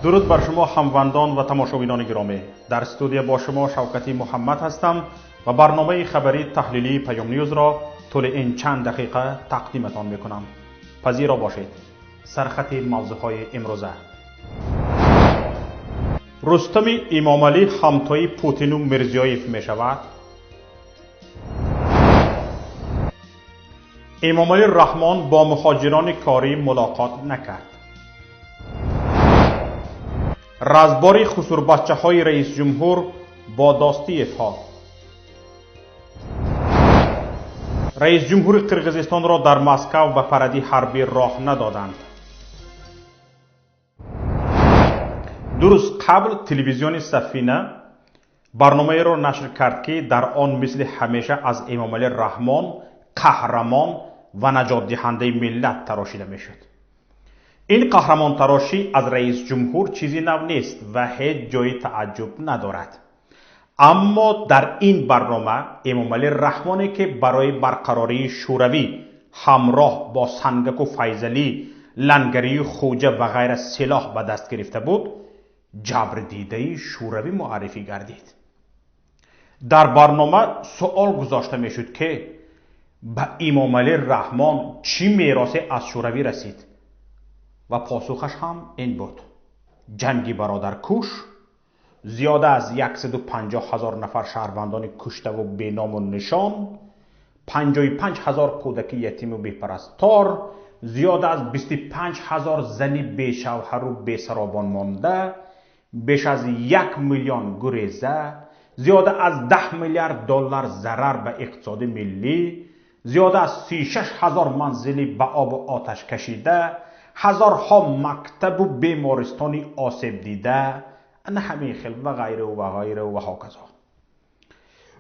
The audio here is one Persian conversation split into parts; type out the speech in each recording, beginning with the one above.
درود بر شما هموندان و تماشابینان گرامی. در استودیو با شما شوکتی محمد هستم و برنامه خبری تحلیلی پیام نیوز را طول این چند دقیقه تقدیمتان میکنم. پذیرا باشید. سرختی موضوعهای امروزه: رستم امامعلی ҳамтои پوتینو مирزиёев мешавад. эмомалӣ раҳмон با مهاجران کاری ملاقات نکرد. رزباری خسوربچاҳои раисҷумҳур با достиевҳо. раисҷумҳури قirғизистонро در Маскав و Паради ҳарбӣ راه надоданд. دو روز قبل تلویزیون سفینه برنامه را نشر کرد که در آن مثل همیشه از امامعلی رحمان قهرمان و نجات دهنده ملت تراشیده میشد. این قهرمان تراشی از رئیس جمهور چیزی نو نیست و هیچ جای تعجب ندارد. اما در این برنامه امامعلی رحمانی که برای برقراری شوروی همراه با سنگک و فیضعلی لنگری خوجه و غیره سلاح به دست گرفته بود، جبر دیده شوروی معرفی گردید. در برنامه سوال گذاشته می شد که به امامعلی رحمان چی میراثی از شوروی رسید و پاسخش هم این بود: جنگی برادرکش، زیاده از 150,000 نفر شهروندان کشته و بینام و نشان، 55,000 کودک یتیم و بیپرستار، زیاده از 25,000 زن بیشوهر و بیسرابان مانده، بیش از 1 میلیون گریزه، زیاده از 10 میلیارد دلار ضرر به اقتصاد ملی، زیاده از 36,000 منزلی به آب و آتش کشیده، هزارها مکتب و بیمارستانی آسیب دیده، نه همین خیل و غیره و غیره و هاکذا.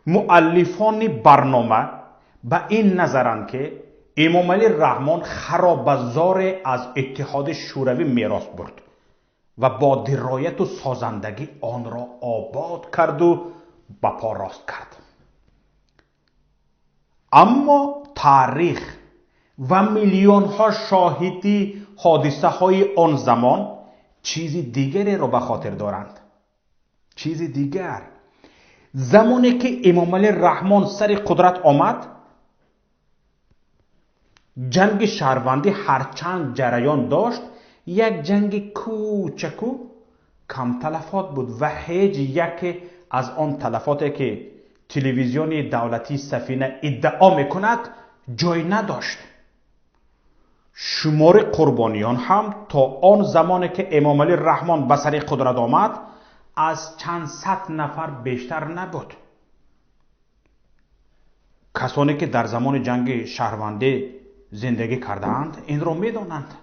مؤلفان برنامه به این نظرند که امامعلی رحمان خرابزار از اتحاد شوروی میراث برد و با درایت و سازندگی آن را آباد کرد و به پا راست کرد. اما تاریخ و میلیون ها شاهدی حادثه های آن زمان چیز دیگری را به خاطر دارند. چیز دیگر، زمانی که امامعلی رحمان سر قدرت آمد، جنگ شهروندی هرچند جریان داشت، یک جنگ کوچکو کم تلفات بود و هیچ یک از آن تلفاتی که تلویزیون دولتی سفینه ادعا میکند جای نداشت. شمار قربانیان هم تا آن زمانی که امامعلی رحمان به سر قدرت آمد از چند صد نفر بیشتر نبود. کسانی که در زمان جنگ شهروندی زندگی کردند این را میدانند.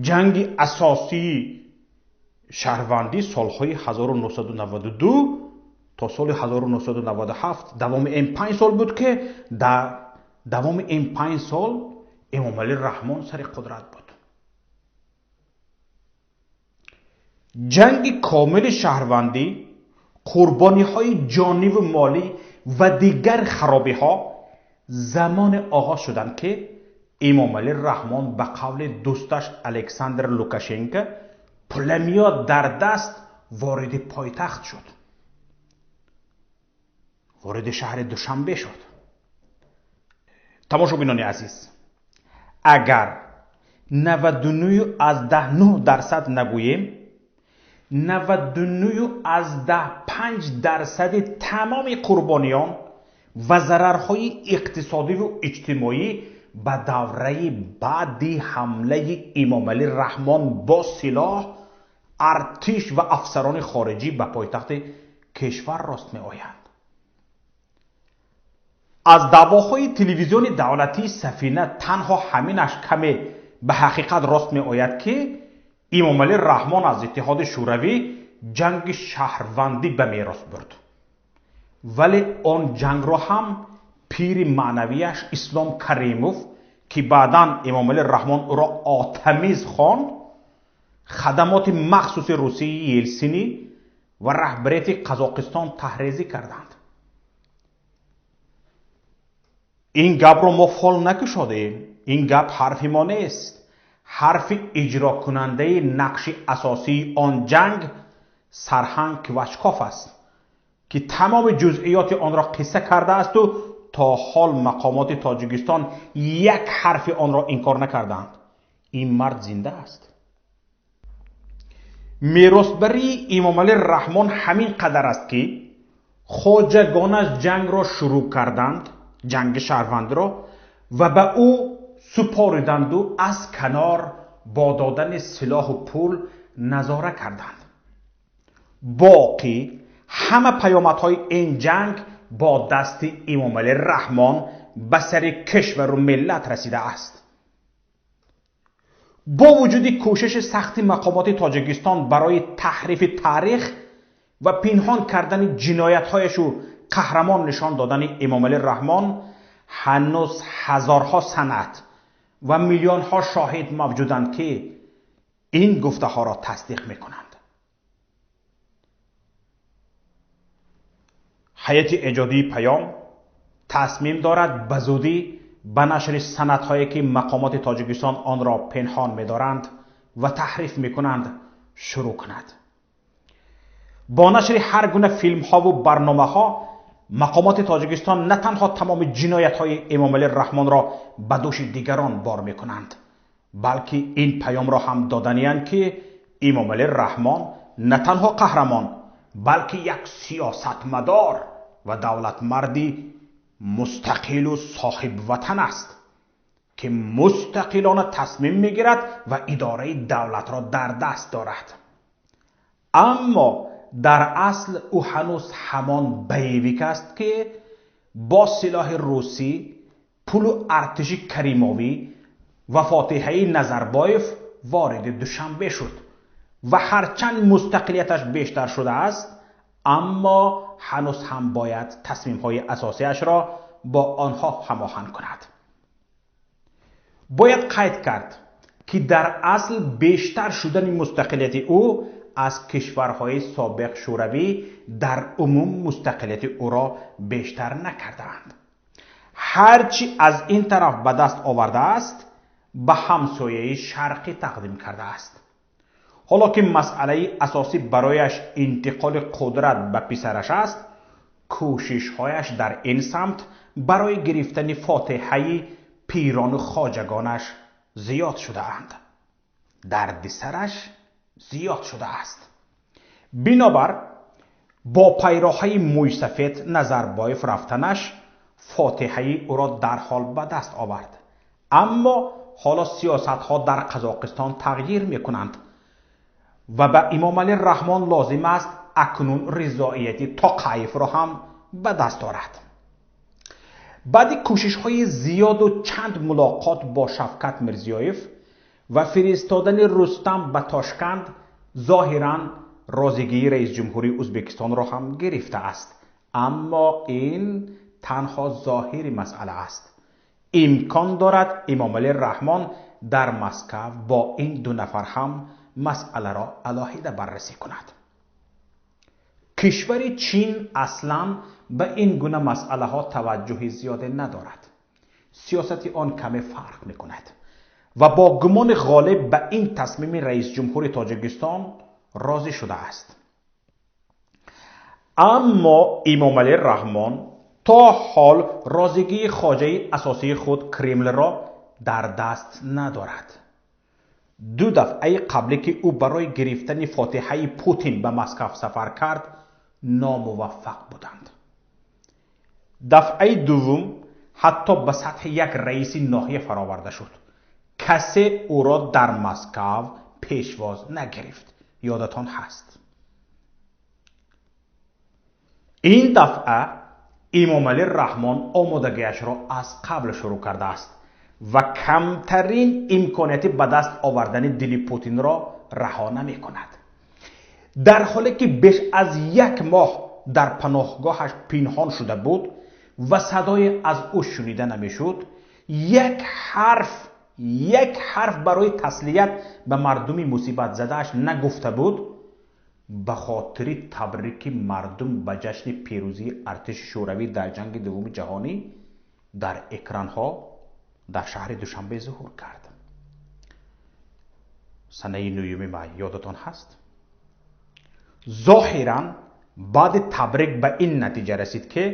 جنگ اساسی شهروندی سالهای 1992 تا سال 1997 دوام این 5 سال بود که در دوام این 5 سال امامعلی رحمان سر قدرت بود. جنگ کامل شهروندی، قربانی های جانی و مالی و دیگر خرابی ها زمان آغاز شدند که امامعلی رحمان به قول دوستش الکساندر لوکاشنکو پولمیا در دست وارد پایتخت شد. وارد شهر دوشنبه شد. تماشابینان عزیز، اگر 99 از 9% نگوییم، 99 از 5% تمام قربانیان و ضررهای اقتصادی و اجتماعی به دوره بعد حمله امامعلی رحمان با سلاح، ارتش و افسران خارجی به پایتخت کشور راست می آیند. از دعواهای تلویزیون دولتی سفینه تنها همینش کمی به حقیقت راست می آید که امامعلی رحمان از اتحاد شوروی جنگ شهروندی به میراث برد، ولی آن جنگ را هم پیر معنویش اسلام کریموف که بعداً امامعلی رحمان را آتمیز خواند، خدمات مخصوص روسیه یلسینی و رهبریت قزاقستان تحریزی کردند. این گپ را ما فال نکشادیم. این گپ حرف ما نیست. حرف اجرا کننده نقش اساسی آن جنگ سرهنگ کوچکاف است که تمام جزئیات آن را قصه کرده است و تا حال مقامات تاجیکستان یک حرف آن را انکار نکردند. این مرد زنده است. میراثبری امامعلی رحمان همین قدر است که خواجگانش جنگ را شروع کردند، جنگ شهروندی را، و به او سپاریدند و از کنار با دادن سلاح و پول نظاره کردند. باقی همه پیامدهای این جنگ با دست امامعلی رحمان به سر کشور و ملت رسیده است. با وجود کوشش سخت مقامات تاجیکستان برای تحریف تاریخ و پنهان کردن جنایت‌هایش و قهرمان نشان دادن امامعلی رحمان، هنوز هزارها سند و میلیون‌ها شاهد موجودند که این گفته ها را تصدیق می‌کنند. هیئت ایجادی پیام تصمیم دارد به زودی به نشر سندهایی که مقامات تاجیکستان آن را پنهان می‌دارند و تحریف می‌کنند شروع کند. با نشر هر گونه فیلم‌ها و برنامه‌ها مقامات تاجیکستان نه تنها تمام جنایت‌های امامعلی رحمان را به دوش دیگران بار می‌کنند، بلکه این پیام را هم دادنی‌اند که امامعلی رحمان نه تنها قهرمان بلکه یک سیاستمدار و دولتمردی مستقل و صاحب وطن است که مستقلانه تصمیم می‌گیرد و اداره دولت را در دست دارد. اما در اصل او هنوز همان بیویک است که با سلاح روسی، پول و ارتش کریموی و فاتحه نظربایف وارد دوشنبه شد و هرچند مستقلیتش بیشتر شده است، اما هنوز هم باید تصمیم‌های اساسیش را با آنها هماهنگ کند. باید قید کرد که در اصل بیشتر شدن مستقلیت او از کشورهای سابق شوروی در عموم مستقلیت او را بیشتر نکردند. هرچی از این طرف به دست آورده است به همسایه شرقی تقدیم کرده است. حالا که مسئله اساسی برایش انتقال قدرت به پسرش است، کوشش‌هایش در این سمت برای گرفتن فاتحه پیران و خواجگانش زیاد شده اند. دردسرش زیاد شده است. بنابر با پیراهه موی سفید نظربایف رفتنش فاتحه او را در حال به دست آورد. اما حالا سیاست‌ها در قزاقستان تغییر می‌کنند و به امامعلی رحمان لازم است اکنون رضایت توقیف را هم به دست آورد. بعد کوشش‌های زیاد و چند ملاقات با شفقت میرزیویف و فرستادن رستم به تاشکند، ظاهراً رازیگی رئیس جمهوری ازبکستان را هم گرفته است. اما این تنها ظاهری مسئله است. امکان دارد امامعلی رحمان در مسکو با این دو نفر هم مسئله را علاهیده بررسی کند. کشور چین اصلاً به این گونه مسئله ها توجه زیاده ندارد. سیاست آن کمی فرق می کند و با گمان غالب به این تصمیم رئیس جمهور تاجیکستان راضی شده است. اما امامعلی رحمان تا حال راضیگی خواجه اساسی خود کرمل را در دست ندارد. دو دفعه قبلی که او برای گرفتن فاتحه پوتین به مسکو سفر کرد ناموفق بودند. دفعه دوم حتی به سطح یک رئیس ناحیه فراورده شد. کسی او را در مسکو پیشواز نگرفت. یادتان هست. این دفعه امامعلی رحمان آمادگیش را از قبل شروع کرده است و کمترین امکانیت به دست آوردن دل پوتین را رها نمی کند. در حالی که بیش از یک ماه در پناهگاهش پنهان شده بود و صدای از او شنیده نمی شد، یک حرف برای تسلیت به مردم مصیبت زدهش نگفته بود. به خاطر تبریک مردم به جشن پیروزی ارتش شوروی در جنگ دوم جهانی در اکرانها در شهر دوشنبه ظهور کرد. سنه 9 مای یادتان هست. ظاهراً بعد تبریک به این نتیجه رسید که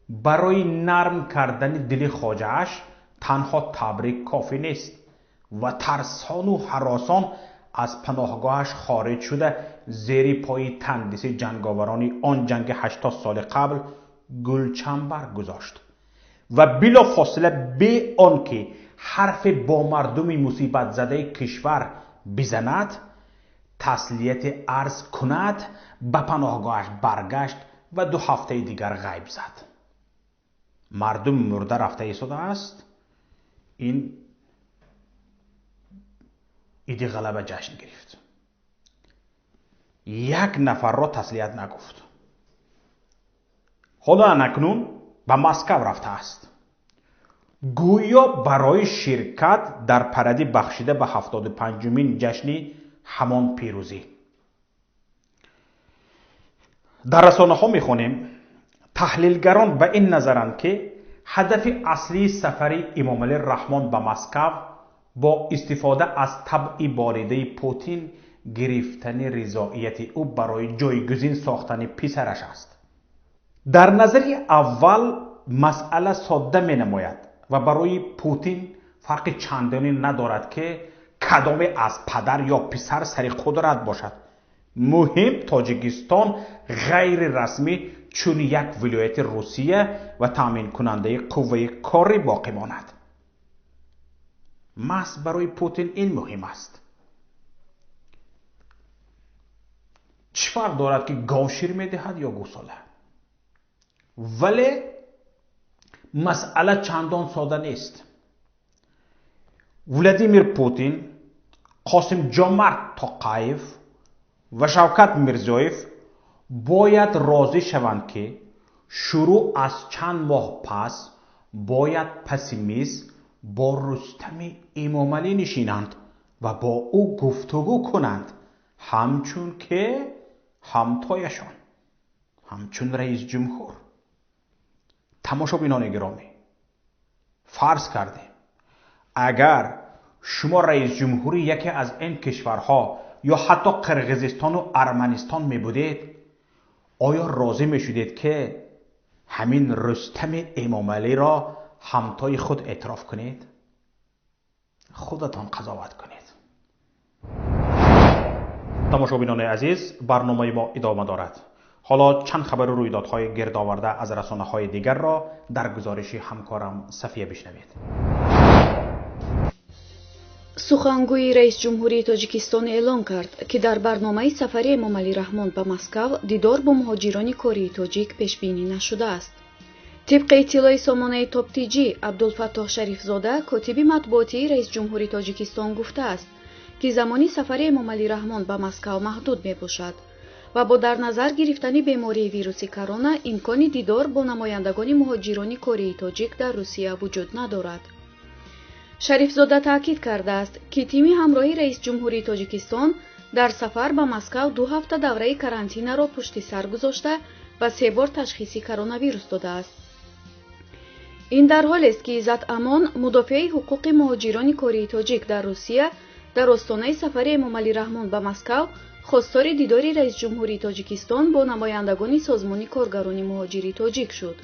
برای نرم کردن دل خواجه‌اش تنها تبریک کافی نیست و ترسان و هراسان از پناهگاهش خارج شده زیر پای تندیس جنگاورانی آن جنگ 80 سال قبل گلچنبر گذاشت و بلا فاصله به آنکه حرف با مردم مصیبت زده کشور بزند تسلیت عرض کند به پناهگاهش برگشت و 2 هفته دیگر غیب زد. مردم مرده رفته ایستاده است. این ایده غلبه جشن گرفت. یک نفر را تسلیت نگفت. حالا اکنون به مسکو رفته است. گویا برای شرکت در پردی بخشیده به 75مین جشن همان پیروزی. در رسانه ها میخونیم تحلیلگران به این نظرند که هدف اصلی سفر امامعلی رحمان به مسکو با استفاده از طبع باریده پوتین گرفتن رضایت او برای جایگزین ساختن پسرش است. در نظر اول مسئله ساده می نماید و برای پوتین فرق چندانی ندارد که کدام از پدر یا پسر سر قدرت باشد. مهم تاجیکستان غیر رسمی چون یک ولایت روسیه و تامین کننده قوه کاری باقی ماند. محض برای پوتین این مهم است. چه فرق دارد که گاو شیر میدهد یا گوساله؟ ولی مسئله چندان ساده نیست. ولادیمیر پوتین، قاسم جمعت توقایف و شوکت میرزیویف باید راضی شوند که شروع از چند ماه پس باید پسیمیز با رستم امامعلی نشینند و با او گفتگو کنند، همچون که ҳамтояшон همچون رئیس جمهور. تماشابینان گرامی، فرض کردیم اگر شما رئیس جمهوری یکی از این کشورها یا حتی قرقیزستان و ارمنستان می بودید، آیا راضی می شدید که همین رستم امامعلی را ҳамтои خود اعتراف کنید؟ خودتان قضاوت کنید. تماشابینان عزیز، برنامه ما ادامه دارد. حالا چند خبر و رویدادهای گرد آورده از رسانه‌های دیگر را در گزارش همکارم صفیه بشنوید. сухангӯи раисҷумҳурии тоҷикистон эълон кард ки дар барномаи сафари эмомалӣ раҳмон ба маскав дидор бо муҳоҷирони кории тоҷик пешбинӣ нашудааст. тибқи иттилои сомонаи топтиҷӣ абдулфаттоҳ шарифзода котиби матбуотии раисҷумҳури тоҷикистон гуфтааст ки замони сафари эмомалӣ раҳмон ба маскав маҳдуд мебошад ва бо дар назар гирифтани бемории вируси корона имкони дидор бо намояндагони муҳоҷирони кории тоҷик дар русия вуҷуд надорад. шарифзода таъкид кардааст ки тими ҳамроҳи раисҷумҳурии тоҷикистон дар сафар ба маскав 2 ҳафта давраи карантинаро пушти сар гузошта ва 3 бор ташхиси коронавирус додааст. ин дар ҳолест ки иззат амон мудофиаи ҳуқуқи муҳоҷирони кории тоҷик дар русия дар остонаи сафари эмомалӣ раҳмон ба маскав хостори дидори раисҷумҳурии тоҷикистон бо намояндагони созмони коргарони муҳоҷири тоҷик шуд.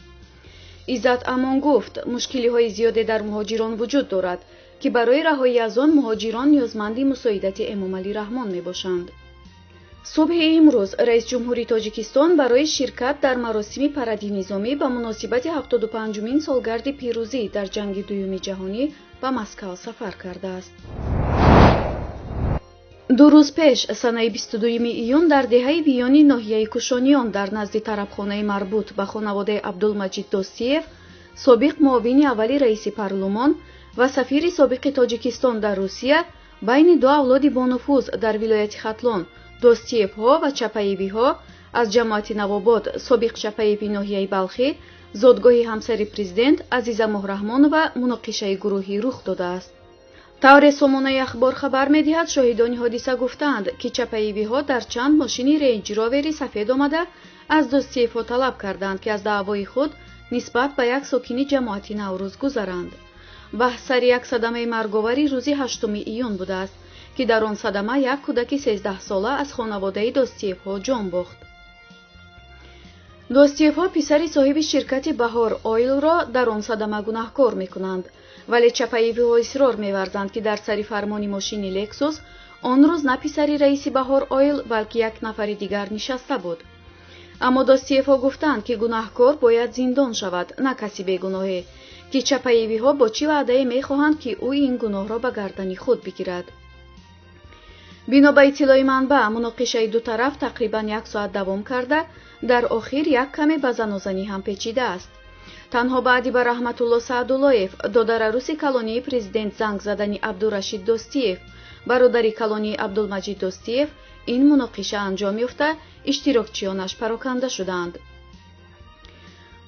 иззат амон гуфт мушкилиҳои зиёде дар муҳоҷирон вуҷуд дорад ки барои раҳоӣ аз он муҳоҷирон ниёзманди мусоидати эмомалӣ раҳмон мебошанд. субҳи имрӯз раисҷумҳури тоҷикистон барои ширкат дар маросими паради низомӣ ба муносибати 75мин солгарди пирӯзӣ дар ҷанги дуюми ҷаҳонӣ ба Маскав сафар кардааст. 2 рӯз пеш санаи 22 июн дар деҳаи виёни ноҳияи кушониён дар назди тарабхонаи марбут ба хонаводаи Абдулмаҷид Достиев, собиқ муовини аввали раиси парлумон ва сафири собиқи Тоҷикистон дар Русия байни 2 авлоди бонуфуз дар вилояти Хатлон, Достиевҳо ва Чапаевиҳо аз ҷамоати Навобод, собиқ Чапаеви ноҳияи Балхӣ, зодгоҳи ҳамсари президент Азиза Моҳраҳмонова муноқишаи гурӯҳӣ рух додааст. тавре сомонаи ахбор хабар медиҳад, шоҳидони ҳодиса гуфтаанд ки Чапаевиҳо дар чанд мошини рейнҷ ровери сафед омада аз Достиевҳо талаб карданд ки аз даъвои худ нисбат ба як сокини ҷамоати Наврӯз гузаранд. بحث یک صدمه مرگاوری روز 8 ایون بوده است که در آن صدمه یک کودک 13 ساله از خانواده دوستیevҳо جان باخت. دوستیevҳо پسر صاحب شرکت بهار آیل را در آن صدمه گناهکار میکنند، ولی چپایی‌ها اصرار می‌ورزند که در سری فرمان ماشین لکسوس آن روز نه پسری رئیس بهار آیل بلکه یک نفر دیگر نشسته بود. اما دوستیevҳо گفتند که گناهکار باید زندان شود، نه کسی بیگناهه، که چپایی‌ها با چه وعده می‌خواهند که او این گناه را به گردن خود بگیرد. بنا به اطلاع منبع، مناقشه دو طرف تقریبا 1 ساعت دوام کرده، در آخر یک کمی به زنازنی هم پیچیده است. تنها بعدی به رحمت الله سعداللهیف، دادر عروس کلونی پرزیدنت زنگ زدنی عبدالرشید دوستیев، برادری کلونی عبدالمجید دوستیев، این مناقشه انجام یافته اشتراکچیانش پراکنده شدند.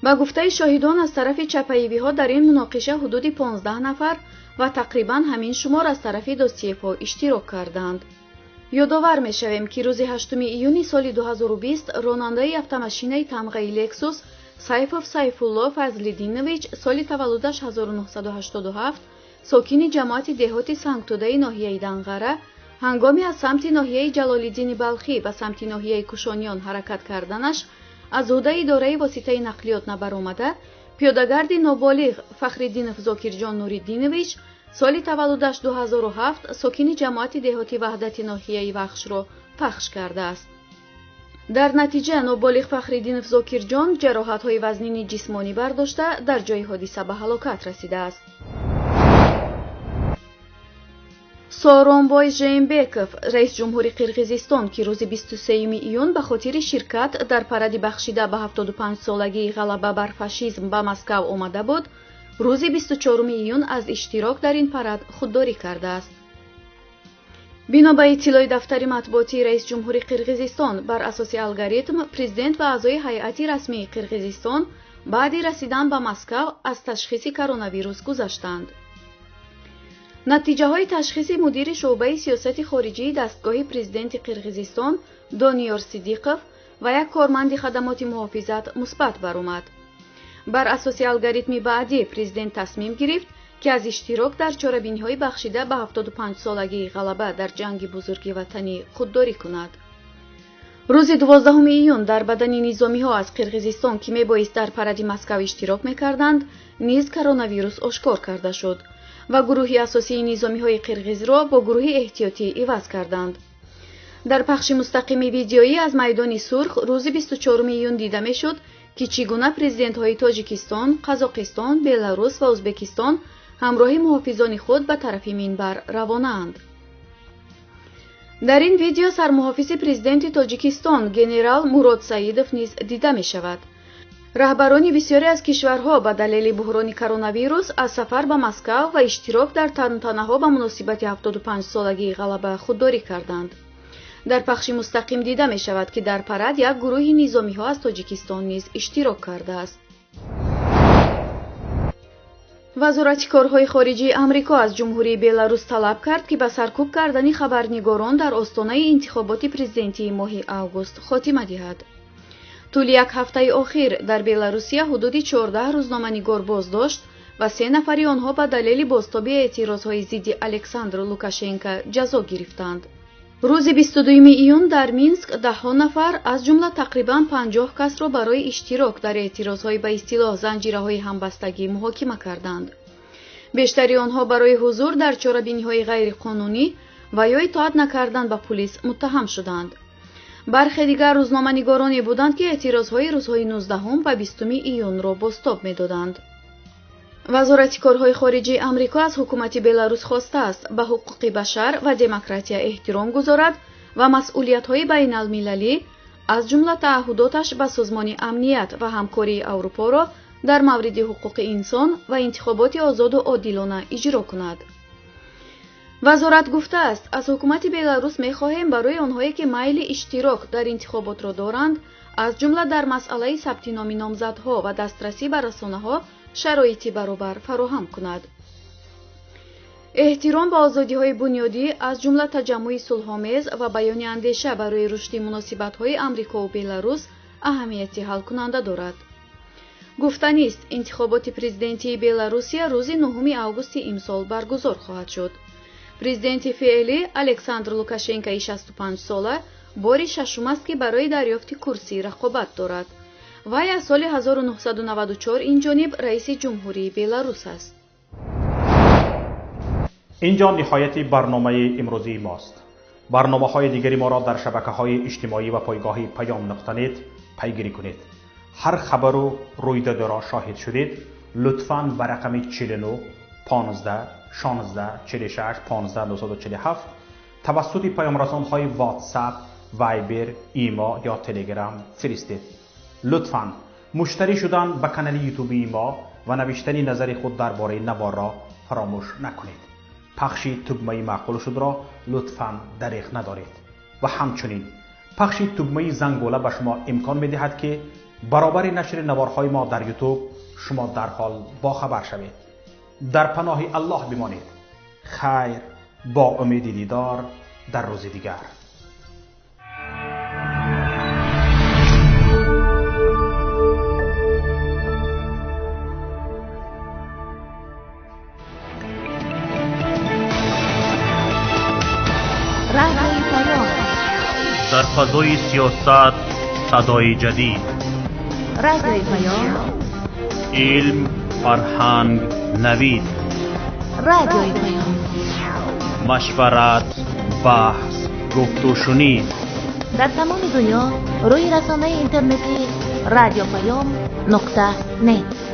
با گفته شاهدان از طرف چپایی‌ها در این مناقشه حدود 15 نفر و تقریبا همین شمار از طرف دوستیevҳо اشتراک کردند. یادآور می‌شویم که روز 8 ایون سال 2020 راننده автомашинаи тамғаи لکسوس сайфов сайфулло фазлидинович соли таваллудаш 1987 сокини ҷамоати деҳоти сангтӯдаи ноҳияи данғара ҳангоми аз самти ноҳияи ҷалолиддини балхӣ ба самти ноҳияи кушониён ҳаракат карданаш аз ҳудаи идораи воситаи нақлиёт набаромада пиёдагарди ноболиғ фахриддинов зокирҷон нуриддинович соли таваллудаш 2007 сокини ҷамоати деҳоти ваҳдати ноҳияи вахшро пахш кардааст. дар натиҷа ноболиғ фахриддинов зокирҷон ҷароҳатҳои вазнини ҷисмонӣ бардошта дар ҷои ҳодиса ба ҳалокат расидааст. сооронбой жээнбеков, раисҷумҳури қирғизистон, ки рӯзи 23 июн ба хотири ширкат дар паради бахшида ба 75-солагии ғалаба бар фашизм ба Маскав омада буд, рӯзи 24 июн аз иштирок дар ин парад худдорӣ кардааст. бино ба иттилои дафтари матбуоти раисҷумҳури қирғизистон, бар асоси алгоритм президент ва аъзои ҳайати расмии қирғизистон баъди расидан ба Маскав аз ташхиси коронавирус гузаштанд. натиҷаҳои ташхиси мудири шуъбаи сиёсати хориҷии дастгоҳи президенти қирғизистон дониёр сидиқов ва як корманди хадамоти муҳофизат мусбат баромад. бар асоси алгоритми баъдӣ президент тасмим гирифт ки аз иштирок дар чорабиниҳои бахшида ба 75-солагии ғалаба дар ҷанги бузурги ватанӣ худдорӣ кунад. рӯзи 12 июн дар бадани низомиҳо аз қирғизистон ки мебоист дар паради Маскав иштирок мекарданд, низ коронавирус ошкор карда шуд ва гурӯҳи асосии низомиҳои қирғизро бо гурӯҳи эҳтиётӣ иваз карданд. дар пахши мустақими видеоӣ аз майдони сурх рӯзи 24 июн дида мешуд ки чӣ гуна президентҳои Тоҷикистон, Қазоқистон, Беларус ва Ӯзбекистон ҳамроҳи муҳофизони худ ба тарафи минбар равонаанд. дар ин видео сармуҳофизи президенти Тоҷикистон генерал Мурод Саидов низ дида мешавад. раҳбарони бисёре аз кишварҳо ба далели буҳрони коронавирус аз сафар ба Маскав ва иштирок дар тантанаҳо ба муносибати 75-солагии ғалаба худдорӣ карданд. дар пахши мустақим дида мешавад ки дар парад як гурӯҳи низомиҳо аз Тоҷикистон низ иштирок кардааст. вазорати корҳои хориҷии амрико аз ҷумҳурии Беларус талаб кард ки ба саркӯб кардани хабарнигорон дар остонаи интихоботи президентии моҳи август хотима диҳад. тӯли як ҳафтаи охир дар Беларусия ҳудуди 14 рӯзноманигор боздошт ва 3 нафари онҳо ба далели бозтоби эътирозҳои зидди Александр Лукашенко ҷазо гирифтанд. рӯзи 22 июн дар Минск даҳҳо нафар аз ҷумла тақрибан 50 касро барои иштирок дар эътирозҳои ба истилоҳ занҷираҳои ҳамбастагӣ муҳокима карданд. бештари онҳо барои ҳузур дар чорабиниҳои ғайриқонунӣ ва ё итоат накардан ба пулис муттаҳам шуданд. бархе дигар рӯзноманигороне буданд ки эътирозҳои рӯзҳои 19 ва 20 июнро бостоб медоданд. вазорати корҳои хориҷии амрико аз ҳукумати Беларус хостааст ба ҳуқуқи башар ва демократия эҳтиром гузорад ва масъулиятҳои байналмилалӣ аз ҷумла таъҳудоташ ба созмони амният ва ҳамкории аврупоро дар мавриди ҳуқуқи инсон ва интихоботи озоду одилона иҷро кунад. вазорат гуфтааст, аз ҳукумати Беларус мехоҳем барои онҳое ки майли иштирок дар интихоботро доранд, аз ҷумла дар масъалаи сабти номи номзадҳо ва дастрасӣ ба расонаҳо шароити баробар фароҳам кунад. эҳтиром ба озодиҳои бунёдӣ аз ҷумла таҷаммуи сулҳомез ва баёни андеша барои рушди муносибатҳои амрикову Беларус аҳамияти ҳалкунанда дорад. гуфтанист интихоботи президентии беларусия рӯзи 9 августи имсол баргузор хоҳад шуд. президенти феълӣ александр лукашенкои 65 сола бори шашум аст ки барои дарёфти курсӣ рақобат дорад. вай аз соли 1994 инҷониб раиси ҷумҳурии беларус аст. اینجا نهایت برنامه امروزی ماست. برنامه‌های دیگری ما را در شبکه‌های اجتماعی و پایگاه پیام.net پیگیری کنید. هر خبر و رویداد را شاهد شدید لطفاً به رقم 49 15 16 46 15 947 توسط پیام‌رسان‌های واتساپ، وایبر، ایما یا تلگرام فرستید. لطفاً مشترک شدن به کانال یوتیوبی ما و نوشتن نظر خود درباره نوار را فراموش نکنید. پخش تگمه معقول شد را لطفاً دریغ ندارید و همچنین پخش تگمه زنگوله به شما امکان می‌دهد که برابر نشر نوارهای ما در یوتیوب شما در حال با خبر شوید. در پناه الله بمانید. خیر، با امید دیدار در روز دیگر. در فضای سیاست صدای جدید. رادیوی پیام. علم، فرهنگ، نوید. رادیوی پیام. مشورت، بحث، گفت و شنید. در تمام دنیا روی رسانه اینترنتی رادیو پیام نقطه نت.